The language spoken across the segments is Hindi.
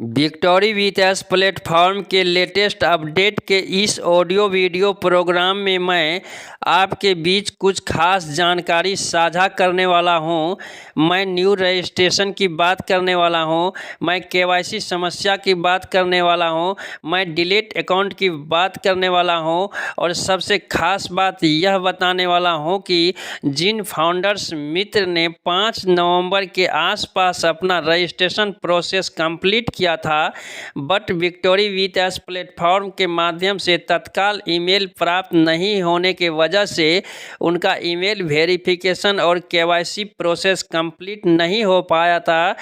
विक्टोरी विथ एस प्लेटफॉर्म के लेटेस्ट अपडेट के इस ऑडियो वीडियो प्रोग्राम में मैं आपके बीच कुछ खास जानकारी साझा करने वाला हूं। मैं न्यू रजिस्ट्रेशन की बात करने वाला हूं, मैं केवाईसी समस्या की बात करने वाला हूं, मैं डिलीट अकाउंट की बात करने वाला हूं और सबसे खास बात यह बताने वाला हूं कि जिन फाउंडर्स मित्र ने 5 नवंबर के आसपास अपना रजिस्ट्रेशन प्रोसेस कंप्लीट किया था but victory with S platform के माध्यम से तत्काल ईमेल प्राप्त नहीं होने के वजह से उनका ईमेल वेरिफिकेशन और केवाईसी प्रोसेस कंप्लीट नहीं हो पाया था,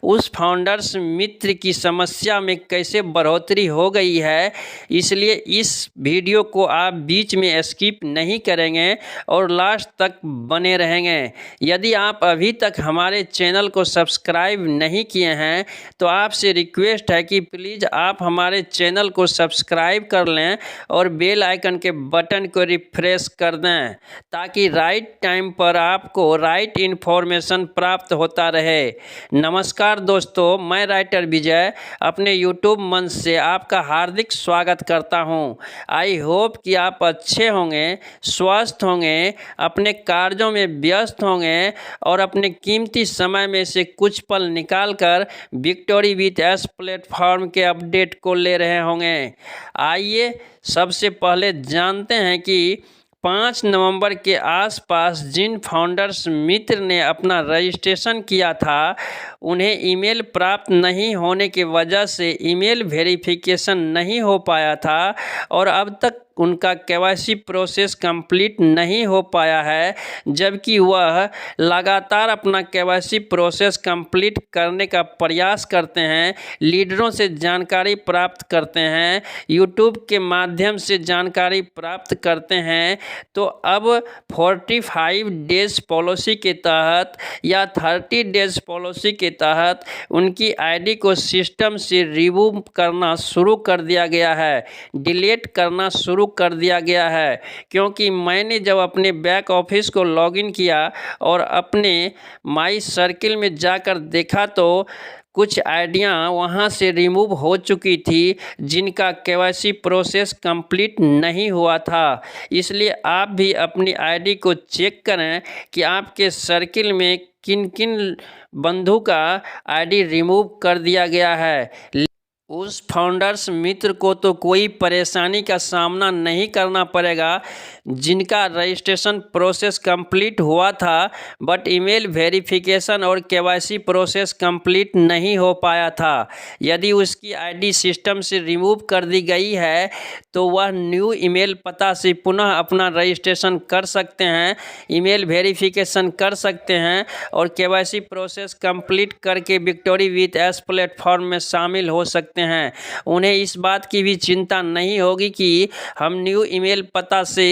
उस फाउंडर्स मित्र की समस्या में कैसे बढ़ोतरी हो गई है। इसलिए इस वीडियो को आप बीच में स्किप नहीं करेंगे और लास्ट तक बने रहेंगे। यदि आप अभी तक हमारे चैनल को सब्सक्राइब नहीं किए हैं तो आपसे रिक्वेस्ट है कि प्लीज़ आप हमारे चैनल को सब्सक्राइब कर लें और बेल आइकन के बटन को रिफ्रेश कर दें ताकि राइट टाइम पर आपको राइट इन्फॉर्मेशन प्राप्त होता रहे। नमस्कार दोस्तों, मैं राइटर विजय अपने यूट्यूब मंच से आपका हार्दिक स्वागत करता हूं। आई होप कि आप अच्छे होंगे, स्वस्थ होंगे, अपने कार्यों में व्यस्त होंगे और अपने कीमती समय में से कुछ पल निकालकर विक्टोरी विथ एस प्लेटफॉर्म के अपडेट को ले रहे होंगे। आइए सबसे पहले जानते हैं कि 5 नवंबर के आसपास जिन फाउंडर्स मित्र ने अपना रजिस्ट्रेशन किया था उन्हें ईमेल प्राप्त नहीं होने की वजह से ईमेल वेरिफिकेशन नहीं हो पाया था और अब तक उनका केवाईसी प्रोसेस कंप्लीट नहीं हो पाया है, जबकि वह लगातार अपना केवाईसी प्रोसेस कंप्लीट करने का प्रयास करते हैं, लीडरों से जानकारी प्राप्त करते हैं, यूट्यूब के माध्यम से जानकारी प्राप्त करते हैं। तो अब 45 डेज पॉलिसी के तहत या 30 डेज पॉलिसी के तहत उनकी आईडी को सिस्टम से रिमूव करना शुरू कर दिया गया है, डिलीट करना शुरू कर दिया गया है। क्योंकि मैंने जब अपने बैक ऑफिस को लॉगिन किया और अपने माई सर्किल में जाकर देखा तो कुछ आइडियाँ वहाँ से रिमूव हो चुकी थी जिनका केवाईसी प्रोसेस कंप्लीट नहीं हुआ था। इसलिए आप भी अपनी आईडी को चेक करें कि आपके सर्किल में किन किन बंधु का आईडी रिमूव कर दिया गया है। उस फाउंडर्स मित्र को तो कोई परेशानी का सामना नहीं करना पड़ेगा जिनका रजिस्ट्रेशन प्रोसेस कंप्लीट हुआ था बट ईमेल वेरिफिकेशन और केवाईसी प्रोसेस कंप्लीट नहीं हो पाया था। यदि उसकी आईडी सिस्टम से रिमूव कर दी गई है तो वह न्यू ईमेल पता से पुनः अपना रजिस्ट्रेशन कर सकते हैं, ईमेल वेरिफिकेशन कर सकते हैं और केवाईसी प्रोसेस कंप्लीट करके विक्टोरी विथ एस प्लेटफॉर्म में शामिल हो सकते हैं। उन्हें इस बात की भी चिंता नहीं होगी कि हम न्यू ईमेल पता से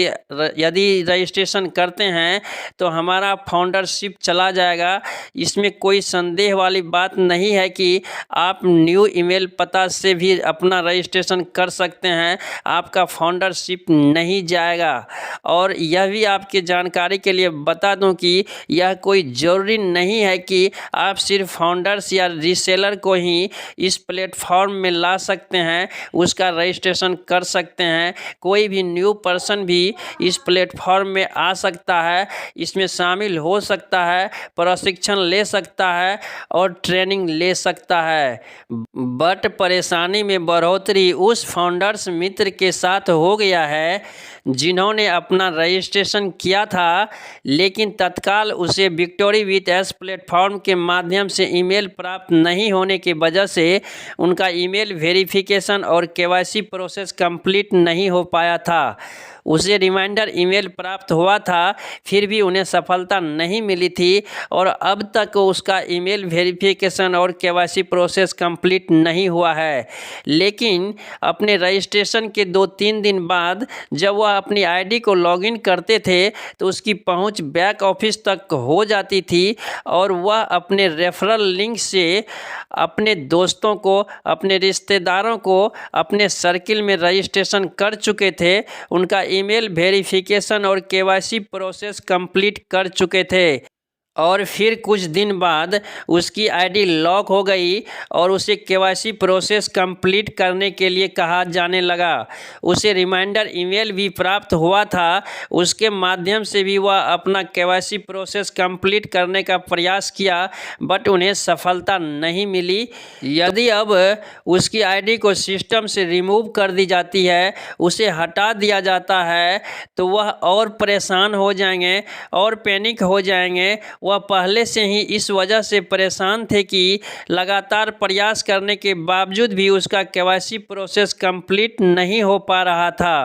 यदि रजिस्ट्रेशन करते हैं तो हमारा फाउंडरशिप चला जाएगा। इसमें कोई संदेह वाली बात नहीं है कि आप न्यू ईमेल पता से भी अपना रजिस्ट्रेशन कर सकते हैं, आपका फाउंडरशिप नहीं जाएगा। और यह भी आपकी जानकारी के लिए बता दूं कि यह कोई ज़रूरी नहीं है कि आप सिर्फ फाउंडर्स या रीसेलर को ही इस प्लेटफॉर्म में ला सकते हैं, उसका रजिस्ट्रेशन कर सकते हैं। कोई भी न्यू पर्सन भी इस प्लेटफॉर्म में आ सकता है, इसमें शामिल हो सकता है, प्रशिक्षण ले सकता है और ट्रेनिंग ले सकता है। बट परेशानी में बढ़ोतरी उस फाउंडर्स मित्र के साथ हो गया है जिन्होंने अपना रजिस्ट्रेशन किया था लेकिन तत्काल उसे विक्टोरी विथ एस प्लेटफॉर्म के माध्यम से ईमेल प्राप्त नहीं होने की वजह से उनका ईमेल वेरिफिकेशन और केवाईसी प्रोसेस कंप्लीट नहीं हो पाया था। उसे रिमाइंडर ईमेल प्राप्त हुआ था फिर भी उन्हें सफलता नहीं मिली थी और अब तक उसका ईमेल वेरिफिकेशन और केवाईसी प्रोसेस कंप्लीट नहीं हुआ है। लेकिन अपने रजिस्ट्रेशन के 2-3 दिन बाद जब वह अपनी आईडी को लॉगिन करते थे तो उसकी पहुंच बैक ऑफिस तक हो जाती थी और वह अपने रेफरल लिंक से अपने दोस्तों को, अपने रिश्तेदारों को अपने सर्किल में रजिस्ट्रेशन कर चुके थे, उनका ईमेल वेरिफिकेशन और केवाईसी प्रोसेस कंप्लीट कर चुके थे और फिर कुछ दिन बाद उसकी आईडी लॉक हो गई और उसे केवाईसी प्रोसेस कंप्लीट करने के लिए कहा जाने लगा। उसे रिमाइंडर ईमेल भी प्राप्त हुआ था, उसके माध्यम से भी वह अपना केवाईसी प्रोसेस कंप्लीट करने का प्रयास किया, बट उन्हें सफलता नहीं मिली। यदि अब उसकी आईडी को सिस्टम से रिमूव कर दी जाती है, उसे हटा दिया जाता है, तो वह और परेशान हो जाएंगे और पैनिक हो जाएंगे। वह पहले से ही इस वजह से परेशान थे कि लगातार प्रयास करने के बावजूद भी उसका केवाईसी प्रोसेस कंप्लीट नहीं हो पा रहा था।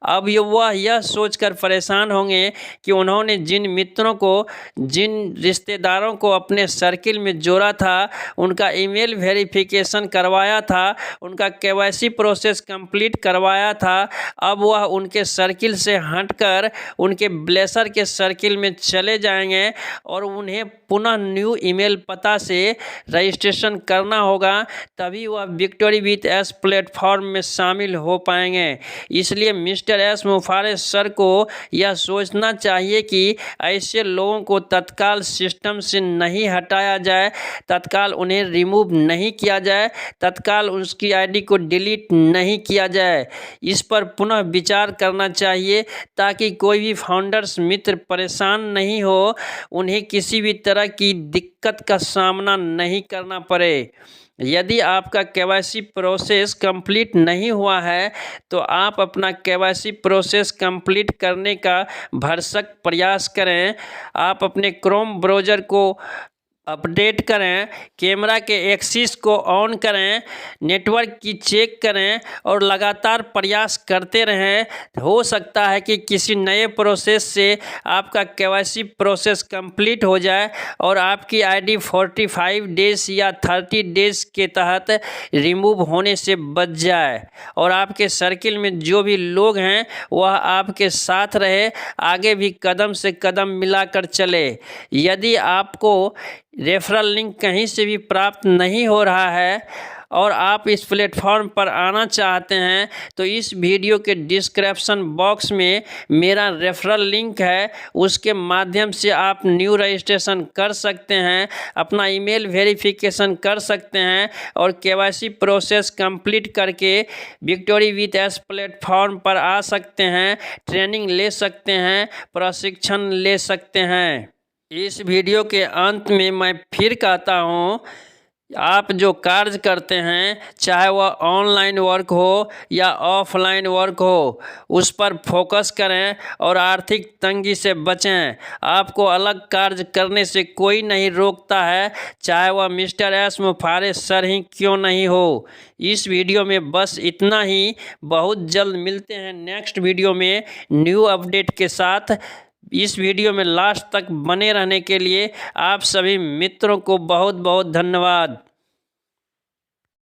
अब वह यह सोचकर परेशान होंगे कि उन्होंने जिन मित्रों को, जिन रिश्तेदारों को अपने सर्किल में जोड़ा था, उनका ईमेल वेरिफिकेशन करवाया था, उनका केवाईसी प्रोसेस कंप्लीट करवाया था, अब वह उनके सर्किल से हटकर उनके ब्लेसर के सर्किल में चले जाएंगे और उन्हें पुनः न्यू ईमेल पता से रजिस्ट्रेशन करना होगा, तभी वह विक्टोरी विथ एस प्लेटफॉर्म में शामिल हो पाएंगे। इसलिए मिस्टर एस मुफारेस सर को यह सोचना चाहिए कि ऐसे लोगों को तत्काल सिस्टम से नहीं हटाया जाए, तत्काल उन्हें रिमूव नहीं किया जाए, तत्काल उसकी आईडी को डिलीट नहीं किया जाए। इस पर पुनः विचार करना चाहिए ताकि कोई भी फाउंडर्स मित्र परेशान नहीं हो, उन्हें किसी भी तरह की दिक्कत का सामना नहीं करना पड़े। यदि आपका केवाईसी प्रोसेस कंप्लीट नहीं हुआ है तो आप अपना केवाईसी प्रोसेस कंप्लीट करने का भरसक प्रयास करें। आप अपने क्रोम ब्राउज़र को अपडेट करें, कैमरा के एक्सिस को ऑन करें, नेटवर्क की चेक करें और लगातार प्रयास करते रहें। हो सकता है कि किसी नए प्रोसेस से आपका केवाईसी प्रोसेस कंप्लीट हो जाए और आपकी आईडी 45 डेज या 30 डेज के तहत रिमूव होने से बच जाए और आपके सर्किल में जो भी लोग हैं वह आपके साथ रहे, आगे भी कदम से कदम मिलाकर चले। यदि आपको रेफरल लिंक कहीं से भी प्राप्त नहीं हो रहा है और आप इस प्लेटफॉर्म पर आना चाहते हैं तो इस वीडियो के डिस्क्रिप्शन बॉक्स में मेरा रेफरल लिंक है, उसके माध्यम से आप न्यू रजिस्ट्रेशन कर सकते हैं, अपना ईमेल वेरिफिकेशन कर सकते हैं और केवाईसी प्रोसेस कंप्लीट करके विक्टोरी विथ एस प्लेटफॉर्म पर आ सकते हैं, ट्रेनिंग ले सकते हैं, प्रशिक्षण ले सकते हैं। इस वीडियो के अंत में मैं फिर कहता हूँ, आप जो कार्य करते हैं, चाहे वह ऑनलाइन वर्क हो या ऑफलाइन वर्क हो, उस पर फोकस करें और आर्थिक तंगी से बचें। आपको अलग कार्य करने से कोई नहीं रोकता है, चाहे वह मिस्टर एस मुफारेस सर ही क्यों नहीं हो। इस वीडियो में बस इतना ही। बहुत जल्द मिलते हैं नेक्स्ट वीडियो में न्यू अपडेट के साथ। इस वीडियो में लास्ट तक बने रहने के लिए आप सभी मित्रों को बहुत बहुत धन्यवाद।